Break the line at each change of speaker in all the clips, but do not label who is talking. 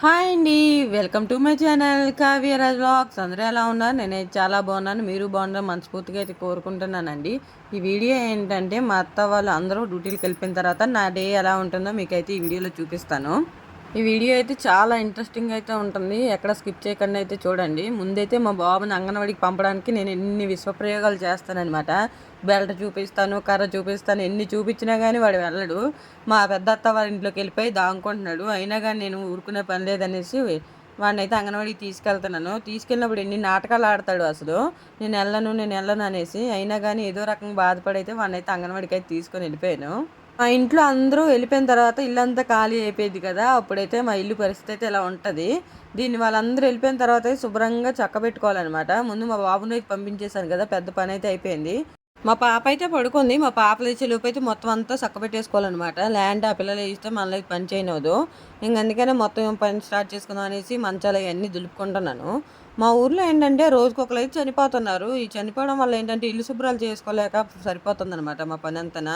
Hi అండి. Welcome to my channel Kavyaraj vlogs. అందరూ ఎలా ఉన్నారు? నేనైతే చాలా బాగున్నాను. మీరు బాగున్నారు మనస్ఫూర్తిగా అయితే కోరుకుంటున్నానండి. ఈ వీడియో ఏంటంటే మా అత్త వాళ్ళు అందరూ డ్యూటీలకు వెళ్ళిపోయిన తర్వాత నా డే ఎలా ఉంటుందో మీకైతే ఈ వీడియోలో చూపిస్తాను. ఈ వీడియో అయితే చాలా ఇంట్రెస్టింగ్ అయితే ఉంటుంది. ఎక్కడ స్కిప్ చేయకుండా అయితే చూడండి. ముందైతే మా బాబుని అంగన్వాడికి పంపడానికి నేను ఎన్ని విశ్వప్రయోగాలు చేస్తానన్నమాట. బెల్ట్ చూపిస్తాను, కర్ర చూపిస్తాను, ఎన్ని చూపించినా కానీ వాడు వెళ్ళడు. మా పెద్ద అత్త వాళ్ళ ఇంట్లోకి వెళ్ళిపోయి దాంకుంటున్నాడు. అయినా కానీ నేను ఊరుకునే పని లేదనేసి వాడిని అయితే అంగన్వాడికి తీసుకెళ్తున్నాను. తీసుకెళ్ళినప్పుడు ఎన్ని నాటకాలు ఆడతాడు అసలు. నేను వెళ్ళను అనేసి. అయినా కానీ ఏదో రకంగా బాధపడైతే వాడిని అయితే అంగన్వాడికి అయితే తీసుకొని వెళ్ళిపోయాను. మా ఇంట్లో అందరూ వెళ్ళిపోయిన తర్వాత ఇల్లంతా ఖాళీ అయిపోయింది కదా! అప్పుడైతే మా ఇల్లు పరిస్థితి అయితే ఇలా ఉంటది. దీన్ని వాళ్ళందరూ వెళ్ళిపోయిన తర్వాత శుభ్రంగా చక్కబెట్టుకోవాలనమాట. ముందు మా బాబుని అయితే పంపించేశాను కదా! పెద్ద పని అయితే అయిపోయింది. మా పాప అయితే పడుకుంది. మా పాప లేచేలోపు అయితే మొత్తం అంతా చక్కబెట్టేసుకోవాలనమాట. లేదంటే ఆ పిల్లలు లేస్తే మనల్ని పని చేయనివ్వదు. అందుకనే మొత్తం పని స్టార్ట్ చేసుకుందాం అనేసి మంచాలు అవన్నీ దులుపుకుంటున్నాను. మా ఊర్లో ఏంటంటే రోజుకొకరైతే చనిపోతున్నారు. ఈ చనిపోవడం వల్ల ఏంటంటే ఇల్లు శుభ్రాలు చేసుకోలేక సరిపోతుందనమాట మా పనంతనా.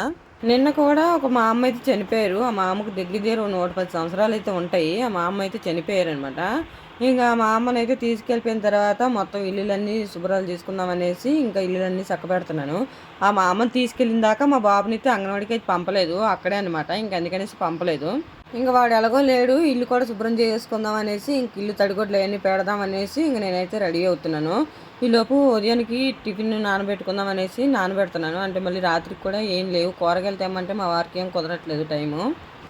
నిన్న కూడా మా అమ్మ అయితే చనిపోయారు. ఆ మా అమ్మకు దగ్గర దగ్గర 110 సంవత్సరాలు అయితే ఉంటాయి. ఆ మా అమ్మ అయితే చనిపోయారనమాట. ఇంకా మా అమ్మనైతే తీసుకెళ్ళిపోయిన తర్వాత మొత్తం ఇల్లులన్నీ శుభ్రాలు చేసుకుందాం అనేసి ఇంకా ఇల్లులన్నీ చక్కబెడుతున్నాను. ఆ మా అమ్మని తీసుకెళ్ళిన దాకా మా బాబుని అయితే అంగన్వాడికి అయితే పంపలేదు. అక్కడే అనమాట. అందుకనేసి పంపలేదు. ఇంక వాడు ఎలాగో లేడు. ఇల్లు కూడా శుభ్రం చేసుకుందాం అనేసి ఇంక ఇల్లు తడిగొడ్లు అవన్నీ పెడదాం అనేసి ఇంక నేనైతే రెడీ అవుతున్నాను. ఈలోపు ఉదయానికి టిఫిన్ నానబెట్టుకుందాం అనేసి నానబెడుతున్నాను. అంటే మళ్ళీ రాత్రికి కూడా ఏం లేవు. కూరగాయలు తెమ్మంటే మా వారికి ఏం కుదరట్లేదు టైము.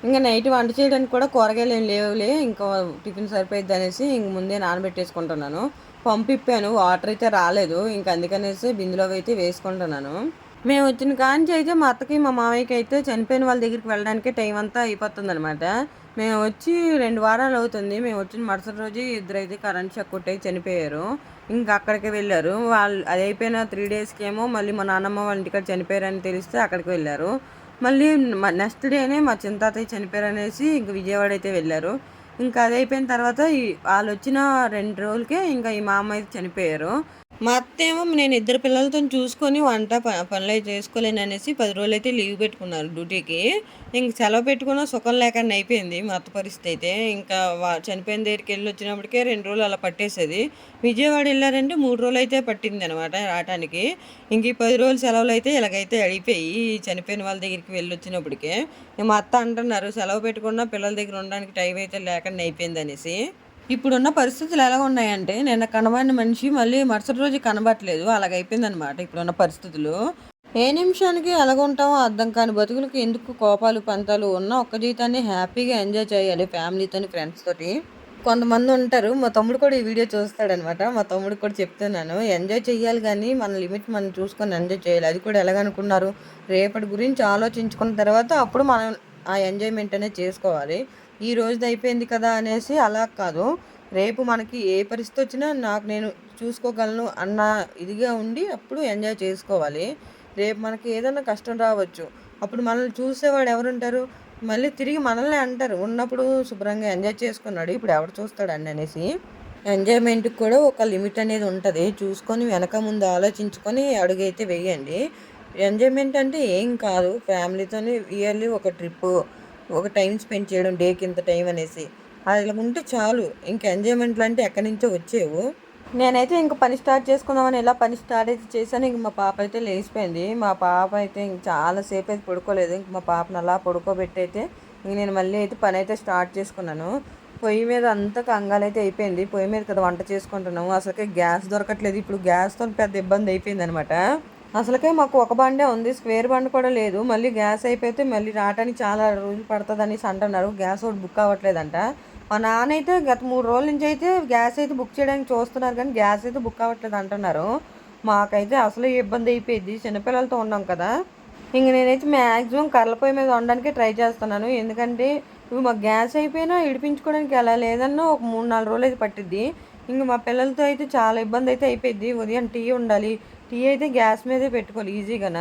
ఇంకా నైట్ వంట చేయడానికి కూడా కూరగాయలు ఏం లేవులే. ఇంకా టిఫిన్ సరిపోయిద్ది అనేసి ఇంక ముందే నానబెట్టేసుకుంటున్నాను. పంపిప్పాను. వాటర్ అయితే రాలేదు. అందుకనేసి బిందులో అయితే వేసుకుంటున్నాను. మేము వచ్చిన కాంచి అయితే మా అత్తకి మా మామయ్యకి అయితే చనిపోయిన వాళ్ళ దగ్గరికి వెళ్ళడానికే టైం అంతా అయిపోతుందనమాట. మేము వచ్చి 2 వారాలు అవుతుంది. మేము వచ్చిన మరుసటి రోజు ఇద్దరైతే కరెంట్ షాక్ కొట్టి చనిపోయారు. ఇంకా అక్కడికి వెళ్ళారు. వాళ్ళు అది అయిపోయిన 3 డేస్కి ఏమో మళ్ళీ మా నాన్నమ్మ వాళ్ళ ఇంటికాడ చనిపోయారని తెలిస్తే అక్కడికి వెళ్ళారు. మళ్ళీ నెక్స్ట్ డేనే మా చింతాతయ్య చనిపోయారనేసి ఇంక విజయవాడ అయితే వెళ్ళారు. ఇంకా అది అయిపోయిన తర్వాత వాళ్ళు వచ్చిన 2 రోజులకే ఇంకా ఈ మా అమ్మ అయితే చనిపోయారు. మా అత్తేమో నేను ఇద్దరు పిల్లలతోని చూసుకొని వంట పనులయి చేసుకోలేననేసి 10 రోజులైతే లీవ్ పెట్టుకున్నారు డ్యూటీకి. సెలవు పెట్టుకున్న సుఖం లేకుండా అయిపోయింది మా అత్త పరిస్థితి అయితే. ఇంకా చనిపోయిన దగ్గరికెళ్ళి వచ్చినప్పటికే 2 రోజులు అలా పట్టేసేది. విజయవాడ వెళ్ళారంటే 3 రోజులైతే పట్టిందనమాట రావటానికి. ఈ 10 రోజులు సెలవులైతే ఇలాగైతే అయిపోయి చనిపోయిన వాళ్ళ దగ్గరికి వెళ్ళొచ్చినప్పటికే. మా అత్త అంటున్నారు సెలవు పెట్టుకున్న పిల్లల దగ్గర ఉండడానికి టైం అయితే లేకుండా అయిపోయిందనేసి. ఇప్పుడున్న పరిస్థితులు ఎలా ఉన్నాయంటే నిన్న కనబడిన మనిషి మళ్ళీ మరుసటి రోజు కనబడట్లేదు. అలాగైపోయిందనమాట ఇప్పుడున్న పరిస్థితులు. ఏ నిమిషానికి ఎలాగుంటామో అర్థం కాని బతుకులకి ఎందుకు కోపాలు పంతాలు ఉన్న ఒక్క జీవితాన్ని హ్యాపీగా ఎంజాయ్ చేయాలి ఫ్యామిలీతోని ఫ్రెండ్స్ తోటి. కొంతమంది ఉంటారు. మా తమ్ముడు కూడా ఈ వీడియో చూస్తాడనమాట. మా తమ్ముడికి కూడా చెప్తున్నాను ఎంజాయ్ చేయాలి కానీ మన లిమిట్ మనం చూసుకొని ఎంజాయ్ చేయాలి. అది కూడా ఎలాగనుకున్నారు రేపటి గురించి ఆలోచించుకున్న తర్వాత అప్పుడు మనం ఆ ఎంజాయ్మెంట్ అనేది చేసుకోవాలి. ఈ రోజుది అయిపోయింది కదా అనేసి అలా కాదు. రేపు మనకి ఏ పరిస్థితి వచ్చినా నాకు నేను చూసుకోగలను అన్న ఇదిగా ఉండి అప్పుడు ఎంజాయ్ చేసుకోవాలి. రేపు మనకి ఏదైనా కష్టం రావచ్చు. అప్పుడు మనల్ని చూసేవాడు ఎవరుంటారు? మళ్ళీ తిరిగి మనల్నే అంటారు. ఉన్నప్పుడు శుభ్రంగా ఎంజాయ్ చేసుకున్నాడు. ఇప్పుడు ఎవరు చూస్తాడండి అనేసి. ఎంజాయ్మెంట్‌కి కూడా ఒక లిమిట్ అనేది ఉంటది. చూసుకొని వెనక ముందు ఆలోచించుకొని అడుగైతే వేయండి. ఎంజాయ్మెంట్ అంటే ఏం కాదు. ఫ్యామిలీతోని ఇయర్లీ ఒక ట్రిప్పు, ఒక టైం స్పెండ్ చేయడం డేకి ఇంత టైం అనేసి. అలా ఉంటే చాలు. ఇంక ఎంజాయ్మెంట్లు అంటే ఎక్కడి నుంచో వచ్చేవు. నేనైతే ఇంక పని స్టార్ట్ చేసుకుందామని ఇలా పని స్టార్ట్ అయితే చేశాను. ఇంక మా పాప అయితే లేచిపోయింది. మా పాప అయితే ఇంక చాలా సేపు అయితే పడుకోలేదు. ఇంక మా పాపను అలా పడుకోబెట్టి అయితే ఇంక నేను మళ్ళీ అయితే పని అయితే స్టార్ట్ చేసుకున్నాను. పొయ్యి మీద అంతా కంగాలైతే అయిపోయింది. పొయ్యి మీద కదా వంట చేసుకుంటున్నాము. అసలుకే గ్యాస్ దొరకట్లేదు. ఇప్పుడు గ్యాస్‌తో పెద్ద ఇబ్బంది అయిపోయిందనమాట. అసలుకే మాకు ఒక బండే ఉంది. స్క్వేర్ బండ్ కూడా లేదు. మళ్ళీ గ్యాస్ అయిపోతే మళ్ళీ రావటానికి చాలా రోజులు పడతదనేసి అంటున్నారు. గ్యాస్ ఒకటి బుక్ అవ్వట్లేదంట. మా నాన్న అయితే గత 3 రోజుల నుంచి అయితే గ్యాస్ అయితే బుక్ చేయడానికి చూస్తున్నారు కానీ గ్యాస్ అయితే బుక్ అవ్వట్లేదు అంటున్నారు. మాకైతే అసలు ఇబ్బంది అయిపోయింది. చిన్నపిల్లలతో ఉన్నాం కదా! నేనైతే మ్యాక్సిమం కర్రల పొయ్యి మీద వండడానికే ట్రై చేస్తున్నాను. ఎందుకంటే ఇప్పుడు మాకు గ్యాస్ అయిపోయినా ఇడిపించుకోవడానికి ఎలా లేదన్నా ఒక 3, 4 రోజులు అయితే పట్టిద్ది. మా పిల్లలతో అయితే చాలా ఇబ్బంది అయితే అయిపోయింది. ఉదయం టీ ఉండాలి. టీ అయితే గ్యాస్ మీదే పెట్టుకోవాలి ఈజీగాన.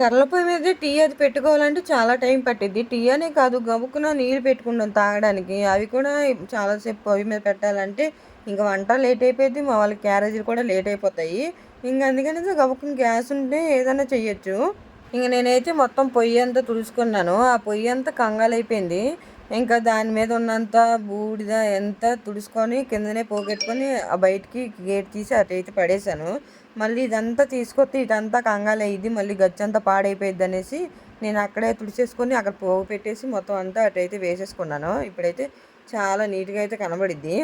కర్రల పొయ్యి మీదే టీ అది పెట్టుకోవాలంటే చాలా టైం పట్టిద్ది. టీ అనే కాదు గబుక్కున నీళ్ళు పెట్టుకుంటాం తాగడానికి. అవి కూడా చాలాసేపు పొయ్యి మీద పెట్టాలంటే వంట లేట్ అయిపోద్ది. మా వాళ్ళ క్యారేజీలు కూడా లేట్ అయిపోతాయి. అందుకనేసి గబుక్కున గ్యాస్ ఉంటే ఏదైనా చెయ్యొచ్చు. నేనైతే మొత్తం పొయ్యి అంతా తుడుచుకున్నాను. ఆ పొయ్యి అంతా కంగాలైపోయింది. ఇంకా దాని మీద ఉన్నంత బూడిద ఎంత తుడుచుకొని కిందనే పోగొట్టుకొని ఆ బయటికి గేట్ తీసి అటైతే పడేశాను. మళ్ళీ ఇదంతా తీసుకొస్తే ఇదంతా కంగాలి అయ్యిద్ది, మళ్ళీ గచ్చంతా పాడైపోయిద్ది అనేసి నేను అక్కడే తుడిచేసుకొని అక్కడ పోగు పెట్టేసి మొత్తం అంతా అటైతే వేసేసుకున్నాను. ఇప్పుడైతే చాలా నీట్గా అయితే కనబడిద్ది.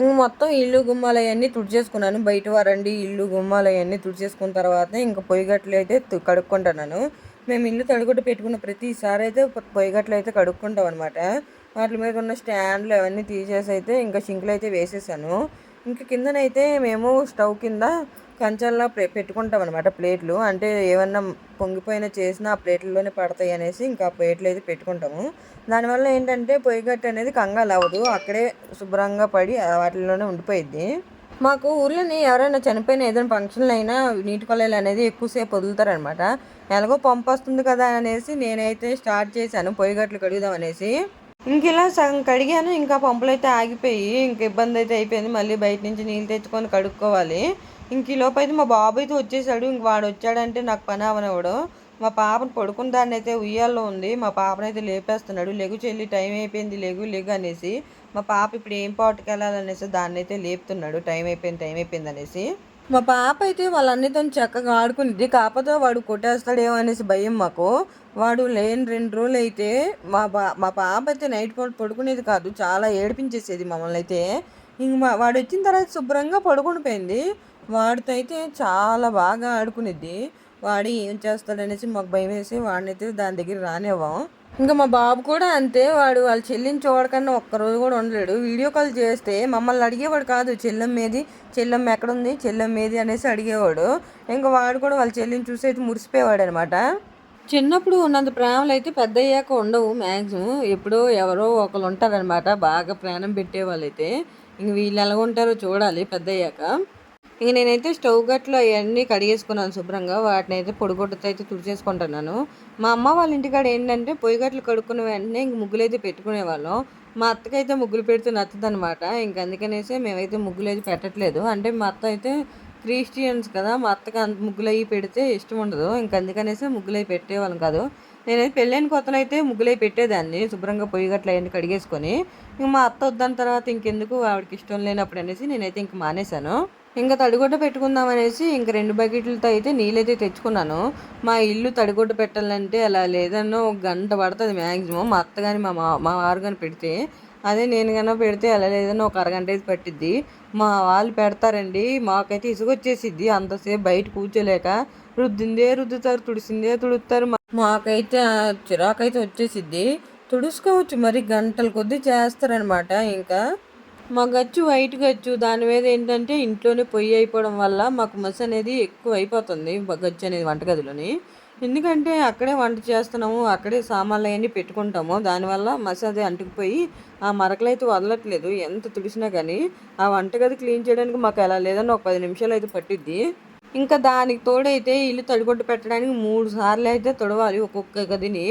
ఇంక మొత్తం ఇల్లు గుమ్మాలు అవన్నీ తుడిచేసుకున్నాను. బయట వరండి ఇల్లు గుమ్మాలు అవన్నీ తుడిచేసుకున్న తర్వాత ఇంకా పొయ్యిగట్లు అయితే కడుక్కుంటున్నాను. మేము ఇల్లు తడిగుడ్డ పెట్టుకున్న ప్రతిసారి అయితే పొయ్యిగట్లు అయితే కడుక్కుంటాం అనమాట. వాటి మీద ఉన్న స్టాండ్లు అవన్నీ తీసేసి అయితే ఇంకా సింకులు అయితే వేసేసాను. ఇంక కిందనైతే మేము స్టవ్ కింద కంచంలో పెట్టుకుంటాం అనమాట ప్లేట్లు. అంటే ఏమన్నా పొంగిపోయిన చేసినా ఆ ప్లేట్లలోనే పడతాయి అనేసి ఇంకా ప్లేట్లు అయితే పెట్టుకుంటాము. దానివల్ల ఏంటంటే పొయ్యిగట్టు అనేది కంగాలు అవ్వదు, అక్కడే శుభ్రంగా పడి వాటిల్లోనే ఉండిపోయిద్ది. మాకు ఊర్లోని ఎవరైనా చనిపోయిన ఏదైనా ఫంక్షన్లు అయినా నీటి కొలాయిలు అనేది ఎక్కువసేపు వదులుతారనమాట. ఎలాగో పంపు వస్తుంది కదా అనేసి నేనైతే స్టార్ట్ చేశాను పొయ్యిగట్లు కడుగుదాం అనేసి. ఇంక ఇలా సగం కడిగాను. ఇంకా పంపులు అయితే ఆగిపోయి ఇంక ఇబ్బంది అయితే అయిపోయింది. మళ్ళీ బయట నుంచి నీళ్ళు తెచ్చుకొని కడుక్కోవాలి. ఇంక ఈ లోపు అయితే మా బాబు అయితే వచ్చేసాడు. ఇంక వాడు వచ్చాడంటే నాకు పని అవనివ్వడు. మా పాపను పడుకున్న దాన్ని అయితే ఉయ్యాల్లో ఉంది. మా పాపనైతే లేపేస్తున్నాడు. లెగు చెల్లి టైం అయిపోయింది, లెగు లెగు అనేసి. మా పాప ఇప్పుడు ఏం పాటుకు వెళ్ళాలనేసి దాన్ని అయితే లేపుతున్నాడు. టైం అయిపోయింది అనేసి. మా పాప అయితే వాళ్ళన్నితో చక్కగా ఆడుకునేది. కాకపోతే వాడు కొట్టేస్తాడేమో అనేసి భయం మాకు. వాడు లేని 2 రోజులు అయితే మా పాప అయితే నైట్ పూట పడుకునేది కాదు, చాలా ఏడిపించేసేది మమ్మల్ని అయితే. ఇంక వాడు వచ్చిన తర్వాత శుభ్రంగా పడుకుని పోయింది. వాడితో అయితే చాలా బాగా ఆడుకునేది. వాడు ఏం చేస్తాడనేసి మాకు భయం వేసి వాడినైతే దాని దగ్గర రానివ్వం. ఇంకా మా బాబు కూడా అంతే. వాడు వాళ్ళ చెల్లిని చూడకన్నా ఒక్కరోజు కూడా ఉండలేడు. వీడియో కాల్ చేస్తే మమ్మల్ని అడిగేవాడు కాదు, చెల్లెమ్మ ఎక్కడుంది, చెల్లెమ్మ ఏది అనేసి అడిగేవాడు. ఇంకా వాడు కూడా వాళ్ళ చెల్లిని చూసి అయితే మురిసిపోయేవాడు అనమాట. చిన్నప్పుడు ఉన్నంత ప్రేమలు అయితే పెద్ద అయ్యాక ఉండవు మ్యాక్సిమం. ఎప్పుడో ఎవరో ఒకరు ఉంటారనమాట బాగా ప్రాణం పెట్టేవాళ్ళు అయితే. ఇంక వీళ్ళు ఎలా ఉంటారో చూడాలి పెద్ద అయ్యాక. ఇంక నేనైతే స్టవ్ గట్లు అవన్నీ కడిగేసుకున్నాను శుభ్రంగా. వాటిని అయితే పొడిగుడ్డతో అయితే తుడిచేసుకుంటున్నాను. మా అమ్మ వాళ్ళ ఇంటికాడ ఏంటంటే పొయ్యి గట్లు కడుక్కున్న వెంటనే ఇంక ముగ్గులు అయితే పెట్టుకునేవాళ్ళం. మా అత్తకైతే ముగ్గులు పెడితే నచ్చదనమాట. ఇంక అందుకనేసి మేమైతే ముగ్గులు అయితే పెట్టట్లేదు. అంటే మా అత్త అయితే క్రిస్టియన్స్ కదా, మా అత్తకి అంత ముగ్గులు అవి పెడితే ఇష్టం ఉండదు. ఇంక అందుకనేసి ముగ్గులు అవి పెట్టేవాళ్ళం కాదు. నేనైతే పెళ్ళైన కొత్తలో అయితే ముగ్గులు అవి పెట్టేదాన్ని శుభ్రంగా పొయ్యి గట్లు అవన్నీ కడిగేసుకొని. ఇంక మా అత్త వద్దాని తర్వాత ఇంకెందుకు ఆవిడకి ఇష్టం లేనప్పుడు అనేసి నేనైతే ఇంక మానేశాను. ఇంకా తడిగుడ్డ పెట్టుకుందాం అనేసి ఇంక 2 బకెట్లతో అయితే నీళ్ళైతే తెచ్చుకున్నాను. మా ఇల్లు తడిగుడ్డ పెట్టాలంటే అలా లేదన్నా ఒక గంట పడుతుంది మ్యాక్సిమం. మా అత్త కానీ మా వారు కానీ పెడితే. అదే నేను కన్నా పెడితే అలా లేదన్నా ఒక అరగంట అయితే పట్టిద్ది. మా వాళ్ళు పెడతారండి, మాకైతే ఇసుగొచ్చేసిద్ది అంతసేపు బయట కూర్చోలేక. రుద్దిందే రుద్దుతారు, తుడిసిందే తుడుస్తారు. మాకైతే చిరాకైతే వచ్చేసిద్ది. తుడుచుకోవచ్చు మరి గంటల కొద్దీ చేస్తారనమాట. ఇంకా మా గచ్చు వైట్ గచ్చు, దాని మీద ఏంటంటే ఇంట్లోనే పొయ్యి అయిపోవడం వల్ల మాకు మసి అనేది ఎక్కువ అయిపోతుంది గచ్చు అనేది వంటగదిలోని. ఎందుకంటే అక్కడే వంట చేస్తున్నాము, అక్కడే సామాన్లు అవన్నీ పెట్టుకుంటాము. దానివల్ల మసి అది అంటుకుపోయి ఆ మరకలు అయితే వదలట్లేదు ఎంత తుడిసినా కానీ. ఆ వంటగది క్లీన్ చేయడానికి మాకు ఎలా లేదన్నా ఒక 10 నిమిషాలు అయితే పట్టిద్ది. ఇంకా దానికి తోడైతే ఇల్లు తడిగుడ్డ పెట్టడానికి 3 సార్లు అయితే తుడవాలి ఒక్కొక్క గదిని.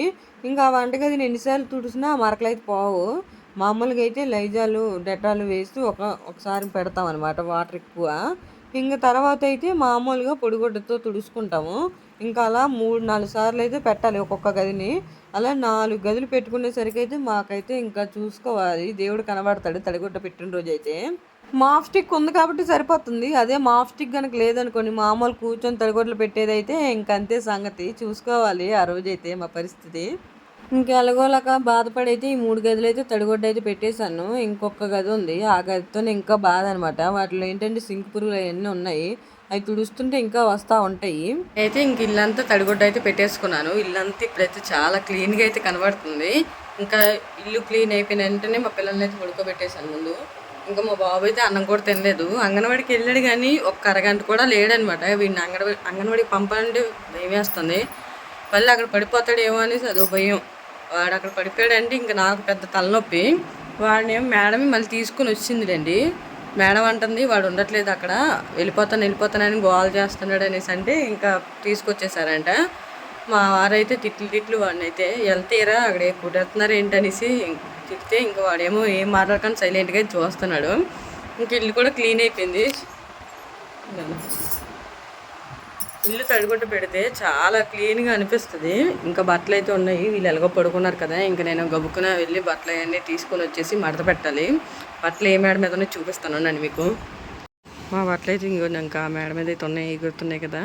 ఇంకా ఆ వంటగదిని ఎన్నిసార్లు తుడిసినా ఆ మరకలు అయితే పోవు. మామూలుగా అయితే లైజాలు డెటాలు వేసి ఒకసారి పెడతాం అనమాట వాటర్ ఎక్కువ. ఇంకా తర్వాత అయితే మామూలుగా పొడిగుడ్డతో తుడుచుకుంటాము. ఇంకా అలా 3-4 సార్లు అయితే పెట్టాలి ఒక్కొక్క గదిని. అలా 4 గదులు పెట్టుకునేసరికి అయితే మాకైతే ఇంకా చూసుకోవాలి, దేవుడు కనబడతాడు తడిగుడ్డ పెట్టిన రోజు అయితే. మాప్ స్టిక్ ఉంది కాబట్టి సరిపోతుంది. అదే మాప్ స్టిక్ కనుక లేదనుకోండి, మామూలు కూర్చొని తడిగుడ్డలు పెట్టేదైతే ఇంకంతే సంగతి. చూసుకోవాలి ఆ రోజైతే మా పరిస్థితి. ఇంక ఎలాగోలాగా బాధపడైతే ఈ 3 గదులు అయితే తడిగుడ్డ అయితే పెట్టేశాను. ఇంకొక గది ఉంది, ఆ గదితోనే ఇంకా బాధ అనమాట. వాటిలో ఏంటంటే సింక్ పురుగులు అవన్నీ ఉన్నాయి. అవి తుడుస్తుంటే ఇంకా వస్తూ ఉంటాయి. అయితే ఇంక ఇల్లంతా తడిగుడ్డ అయితే పెట్టేసుకున్నాను. ఇల్లంతా ఇప్పుడైతే చాలా క్లీన్గా అయితే కనబడుతుంది. ఇంకా ఇల్లు క్లీన్ అయిపోయిన వెంటనే మా పిల్లల్ని అయితే పడుకోబెట్టేశాను ముందు. ఇంకా మా బాబు అయితే అన్నం కూడా తినలేదు. అంగన్వాడికి వెళ్ళాడు కానీ ఒక్క అరగంట కూడా లేడనమాట. వీడిని అంగన్వాడికి పంపాలంటే భయం వేస్తుంది. మళ్ళీ అక్కడ పడిపోతాడేమో అనేసి అదో భయం. వాడు అక్కడ పడిపోయాడంటే ఇంకా నాకు పెద్ద తలనొప్పి. వాడిని మేడం మళ్ళీ తీసుకుని వచ్చిందిలేండి. మేడం అంటుంది వాడు ఉండట్లేదు అక్కడ, వెళ్ళిపోతానని గోల్ చేస్తున్నాడు అనేసి అంటే ఇంకా తీసుకొచ్చేసారంట. మా వారైతే తిట్లు వాడిని అయితే వెళ్తేరా అక్కడ కుట్టేస్తున్నారు ఏంటనేసి తిడితే ఇంకా వాడేమో ఏం మాట్లాడకుండా సైలెంట్గా చూస్తున్నాడు. ఇంక ఇల్లు కూడా క్లీన్ అయిపోయింది. ఇల్లు తడిగుడ్డ పెడితే చాలా క్లీన్గా అనిపిస్తుంది. ఇంకా బట్టలు అయితే ఉన్నాయి, వీళ్ళు ఎలాగో పడుకున్నారు కదా, ఇంకా నేను గబుక్కున వెళ్ళి బట్టలు అవన్నీ తీసుకొని వచ్చేసి మడత పెట్టాలి. బట్టలు ఏ మేడ మీద ఉన్నాయి చూపిస్తాను నన్ను మీకు. మా బట్టలు అయితే ఇంకో ఇంకా మేడ మీద అయితే ఉన్నాయి, ఎగురుతున్నాయి కదా.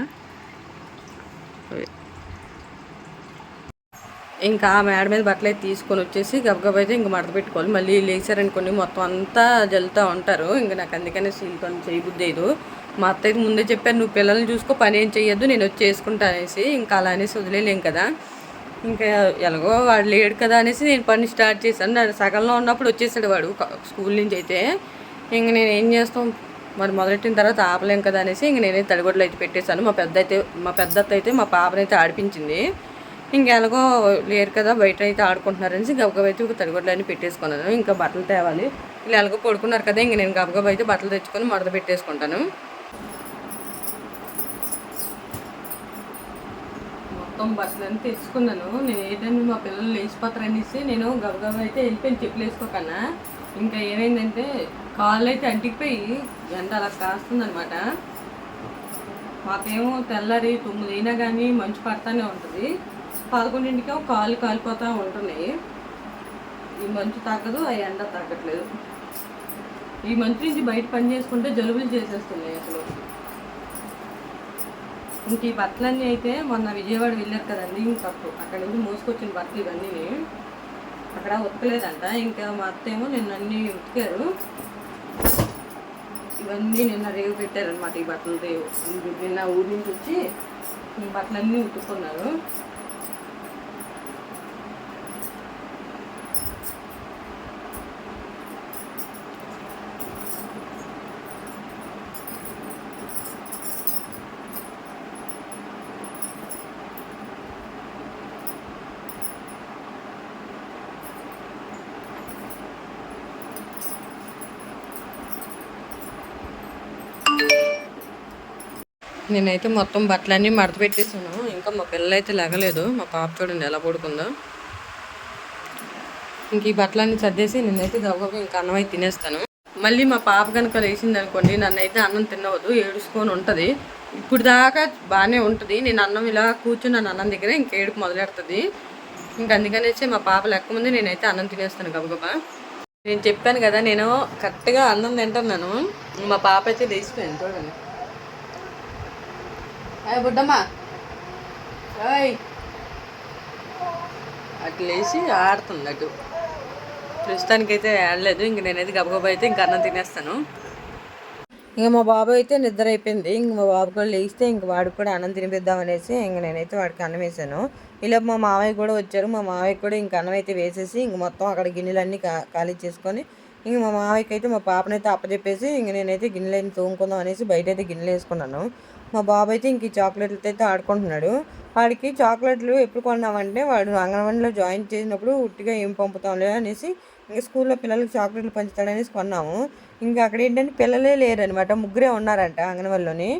ఇంకా ఆ మేడ మీద బట్టలు అయితే తీసుకొని వచ్చేసి గబగబా అయితే ఇంక మడత పెట్టుకోవాలి. మళ్ళీ లేచారనుకోండి మొత్తం అంతా జల్లుతూ ఉంటారు. ఇంకా నాకు అందుకనే సీల్ చేయబుద్ది లేదు. మా అత్త అయితే ముందే చెప్పారు, నువ్వు పిల్లల్ని చూసుకో, పని ఏం చెయ్యొద్దు, నేను వచ్చి చేసుకుంటా అనేసి. ఇంకా అలా అనేసి వదిలేలేం కదా. ఇంకా ఎలాగో వాడు లేడు కదా అనేసి నేను పని స్టార్ట్ చేశాను. నేను సగంలో ఉన్నప్పుడు వచ్చేసాడు వాడు స్కూల్ నుంచి అయితే. ఇంక నేను ఏం చేస్తాం మరి, మొదలెట్టిన తర్వాత ఆపలేం కదా అనేసి ఇంక నేనైతే తడిగొడ్లు అయితే పెట్టేశాను. మా పెద్ద అత్త అయితే మా పాపనైతే ఆడిపించింది. ఇంకెలాగో లేరు కదా, బయట అయితే ఆడుకుంటున్నారనేసి గబగబా అయితే ఒక తడిగొడ్లు అన్నీ పెట్టేసుకున్నాను. ఇంకా బట్టలు తేవాలి, వీళ్ళు ఎలాగో పడుకున్నారు కదా, ఇంక నేను గబగబా అయితే బట్టలు తెచ్చుకొని మడత పెట్టేసుకుంటాను. మొత్తం బట్టలు అన్నీ తెచ్చుకున్నాను. నేను ఏంటంటే మా పిల్లలు లేచిపోతారు అనేసి నేను గబగబా అయితే వెళ్ళిపోయి చెప్పులు వేసుకోకన్నా. ఇంకా ఏమైందంటే కాళ్ళు అయితే అంటికిపోయి ఎండ అలా కాస్తుందనమాట. మాకేమో తెల్లారి 9 అయినా కానీ మంచు పడతానే ఉంటుంది, 11ంటికేమో కాళ్ళు కాలిపోతూ ఉంటున్నాయి. ఈ మంచు తగ్గదు, ఆ ఎండ తగ్గట్లేదు. ఈ మంచు నుంచి బయట పని చేసుకుంటే జలుబులు చేసేస్తున్నాయి అసలు. ఇంక ఈ బట్టలన్నీ అయితే మొన్న విజయవాడ వెళ్ళారు కదండి, ఇంక అక్కడ నుంచి మోసుకొచ్చిన బట్టలు ఇవన్నీ అక్కడ ఉతకలేదంట. ఇంకా మా అత్త ఏమో నిన్న అన్నీ ఉతికారు. ఇవన్నీ నిన్న రేవు పెట్టారనమాట. ఈ బట్టలు రేవు నిన్న ఊరి నుంచి వచ్చి ఈ బట్టలన్నీ ఉతుక్కున్నారు. నేనైతే మొత్తం బట్టలన్నీ మడత పెట్టేసాను. ఇంకా మా పిల్లలు అయితే లేగలేదు. మా పాప చూడండి ఎలా పడుకుందో. ఇంక ఈ బట్టలన్నీ సర్దేసి నేనైతే గబగబా ఇంకా అన్నం అయితే తినేస్తాను. మళ్ళీ మా పాప కనుక లేచింది అనుకోండి, నన్ను అయితే అన్నం తినవద్దు, ఏడుచుకొని ఉంటుంది. ఇప్పుడు దాకా బాగానే ఉంటుంది, నేను అన్నం ఇలా కూర్చున్నాను అన్నం దగ్గర, ఇంక ఏడుపు మొదలెడుతుంది. ఇంకా అందుకనేసి మా పాప లెక్కముందే నేనైతే అన్నం తినేస్తాను గబగబా. నేను చెప్పాను కదా నేను కరెక్ట్గా అన్నం తింటున్నాను. మా పాప అయితే లేచిపోయింది చూడండి. బుడ్డమ్మా అటు లేచి ఆడుతుంది అటు. ప్రస్తుతానికైతే ఆడలేదు. ఇంక నేనైతే గబగబా అయితే ఇంక అన్నం తినేస్తాను. ఇంక మా బాబు అయితే నిద్ర అయిపోయింది. ఇంక మా బాబు కూడా లేస్తే ఇంక వాడికి కూడా అన్నం తినిపిద్దాం అనేసి ఇంక నేనైతే వాడికి అన్నం వేసాను. ఇలా మా మామయ్య కూడా వచ్చారు. మా మామయ్య కూడా ఇంక అన్నం అయితే వేసేసి ఇంక మొత్తం అక్కడ గిన్నెలన్నీ ఖాళీ చేసుకొని ఇంక మా మామయ్యకి అయితే మా పాపనైతే అప్పచెప్పేసి ఇంక నేనైతే గిన్నెలన్నీ తోముకుందాం అనేసి బయట అయితే గిన్నెలు వేసుకున్నాను. మా బాబు అయితే ఇంక ఈ చాక్లెట్లతో అయితే ఆడుకుంటున్నాడు. వాడికి చాక్లెట్లు ఎప్పుడు కొన్నామంటే వాడు అంగన్వాడీలో జాయిన్ చేసినప్పుడు ఉట్టిగా ఏం పంపుతాంలే అనేసి ఇంకా స్కూల్లో పిల్లలకి చాక్లెట్లు పంచుతాడనేసి కొన్నాము. ఇంకా అక్కడ ఏంటంటే పిల్లలే లేరనమాట, ముగ్గురే ఉన్నారంట అంగన్వాడీలోని.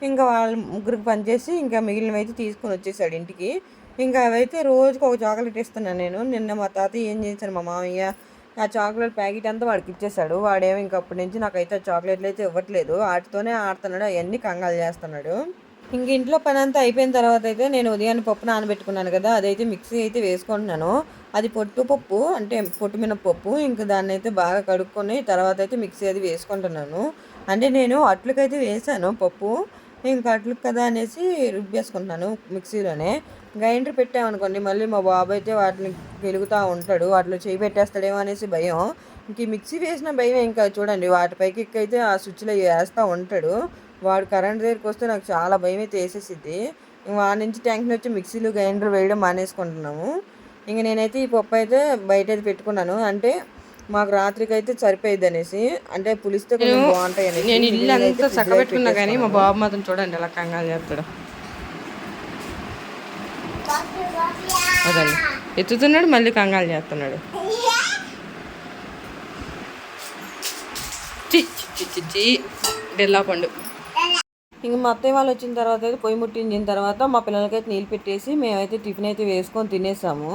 ఇంకా వాళ్ళ ముగ్గురికి పనిచేసి ఇంకా మిగిలినవి అయితే తీసుకొని వచ్చేసాడు ఇంటికి. ఇంకా అవైతే రోజుకి ఒక చాక్లెట్ ఇస్తున్నాను నేను. నిన్న మా తాతయ్య ఏం చేశాను, మా మామయ్య ఆ చాక్లెట్ ప్యాకెట్ అంతా వాడికి ఇచ్చేసాడు. వాడేమో ఇంక అప్పటి నుంచి నాకైతే చాక్లెట్లు అయితే ఇవ్వట్లేదు, వాటితోనే ఆడుతున్నాడు, అవన్నీ కంగాలు చేస్తున్నాడు. ఇంక ఇంట్లో పని అంతా అయిపోయిన తర్వాత అయితే నేను ఉదయాన్నే పప్పు నానబెట్టుకున్నాను కదా, అదైతే మిక్సీ అయితే వేసుకుంటున్నాను. అది పప్పు అంటే పొట్టు మినపప్పు. ఇంక దాన్ని అయితే బాగా కడుక్కొని తర్వాత అయితే మిక్సీ అది వేసుకుంటున్నాను. అంటే నేను అట్లకైతే వేసాను పప్పు, ఇంకా అట్లకి కదా అనేసి రుబ్బేసుకుంటున్నాను మిక్సీలోనే. గ్రైండర్ పెట్టామనుకోండి మళ్ళీ మా బాబు అయితే వాటిని వెలుగుతూ ఉంటాడు, వాటిలో చేయి పెట్టేస్తాడేమో అనేసి భయం. ఇంక ఈ మిక్సీ వేసిన భయం. ఇంకా చూడండి వాటిపైకి ఎక్కైతే ఆ స్విచ్లో వేస్తూ ఉంటాడు. వాడు కరెంట్ దగ్గరికి వస్తే నాకు చాలా భయం అయితే వేసేసిద్ది. వాడి నుంచి టెన్షన్ వచ్చి మిక్సీలు గ్రైండర్ వేయడం మానేసుకుంటున్నాము. ఇంక నేనైతే ఈ పప్పు అయితే బయట అయితే పెట్టుకున్నాను, అంటే మాకు రాత్రికి అయితే సరిపోయింది అనేసి, అంటే పులిస్తే కొంచెం బాగుంటాయి అనేసి. నేను ఇల్లు అంతా చక్క పెట్టుకున్నా కానీ మా బాబు మాత్రం చూడండి ఎలా కంగారు చేస్తాడు. అదండి ఎత్తుతున్నాడు, మళ్ళీ కంగారు చేస్తున్నాడు. డెల్లా పండు. ఇంక మా అత్తయ్య వాళ్ళు వచ్చిన తర్వాత అయితే పొయ్యి ముట్టించిన తర్వాత మా పిల్లలకైతే నీళ్ళు పెట్టేసి మేమైతే టిఫిన్ అయితే వేసుకొని తినేసాము.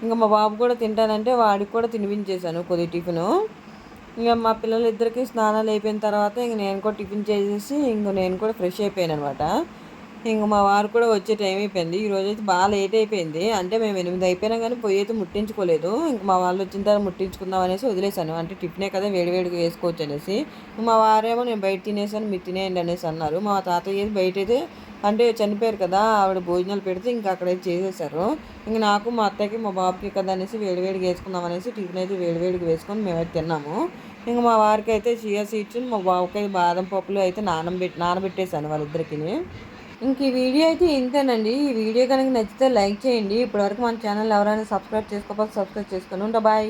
ఇంకా మా బాబు కూడా తింటానంటే వాడికి కూడా తినిపించేశాను కొద్ది టిఫిను. ఇంకా మా పిల్లలిద్దరికీ స్నానాలు అయిపోయిన తర్వాత ఇంక నేను కూడా టిఫిన్ చేసేసి ఇంక నేను కూడా ఫ్రెష్ అయిపోయాను అనమాట. ఇంక మా వారు కూడా వచ్చే టైం అయిపోయింది. ఈరోజైతే బాగా లేట్ అయిపోయింది. అంటే మేము 8 అయిపోయినా గానీ పొయ్యయితే ముట్టించుకోలేదు. ఇంక మా వాళ్ళు వచ్చిన తర్వాత ముట్టించుకుందాం అనేసి వదిలేసాను. అంటే టిఫినే కదా వేడి వేడిగా వేసుకోవచ్చు అనేసి. మా వారేమో నేను బయట తినేసాను మీరు తినేయండి అనేసి అన్నారు. మా తాతయ్య బయటైతే అంటే చనిపోయారు కదా! ఆవిడ భోజనాలు పెడితే ఇంక అక్కడైతే చేసేసారు. ఇంక నాకు, మా అత్తయ్యకి, మా బాబుకి కదా అనేసి వేడి వేడిగా వేసుకుందాం అనేసి టిఫిన్ అయితే వేడి వేడిగా వేసుకొని మేమైతే తిన్నాము. ఇంక మా వారికైతే చియా సీడ్స్, మా బాబుకైతే బాదం పప్పులు అయితే నానబెట్టేసాను వాళ్ళిద్దరికిని. ఇంక ఈ వీడియో అయితే ఇంతేనండి. ఈ వీడియో కనుక నచ్చితే లైక్ చేయండి. ఇప్పటివరకు మన ఛానల్ ఎవరైనా సబ్స్క్రైబ్ చేసుకోకపోతే సబ్స్క్రైబ్ చేసుకోండి. బాయ్.